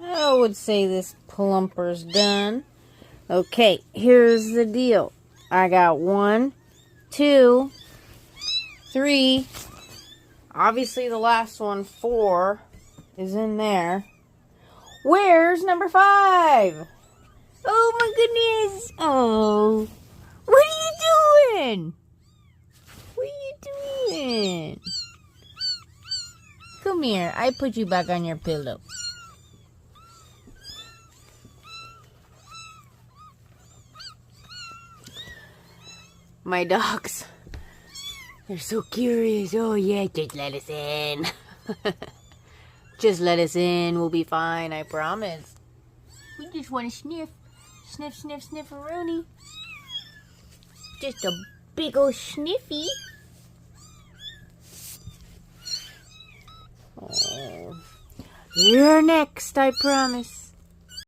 I would say this plumper's done. Okay, here's the deal. I got 1, 2, 3. Obviously, the last one, 4, is in there. Where's number 5? Oh my goodness! Oh, what are you doing? What are you doing? Come here. I put you back on your pillow. My dogs. They're so curious. Oh yeah, just let us in. Just let us in. We'll be fine. I promise. We just want to sniff. Sniff, sniff, snifferoonie. Just a big old sniffy. Oh. You're next, I promise.